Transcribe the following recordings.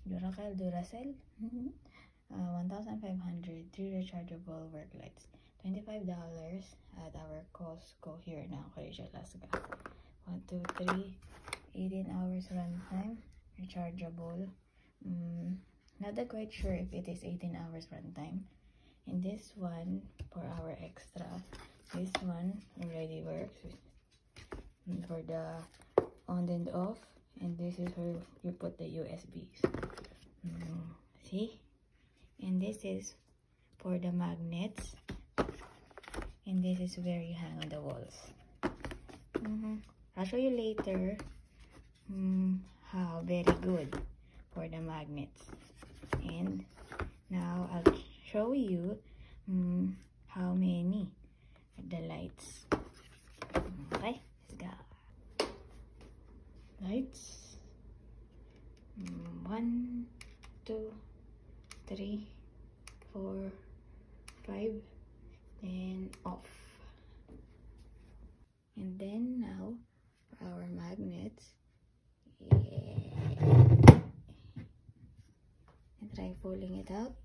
Duracell, 1,500, 3 rechargeable work lights, $25 at our Costco here in Anchorage, Alaska. 1, 2, 3, 18 hours runtime, rechargeable. Not that quite sure if it is 18 hours runtime. And this one, for our extra, this one already works for the on and off, and this is where you put the USBs. See? And this is for the magnets, and this is where you hang on the walls. I'll show you later how very good for the magnets. And now I'll show you how many the lights. Okay, let's go. Lights. 1, 2, 3, 4, 5, and off. And then now for our magnets. And try pulling it out.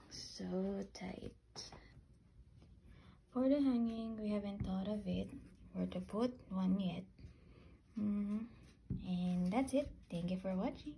So tight. For the hanging, we haven't thought of it where to put one yet. And that's it. Thank you for watching.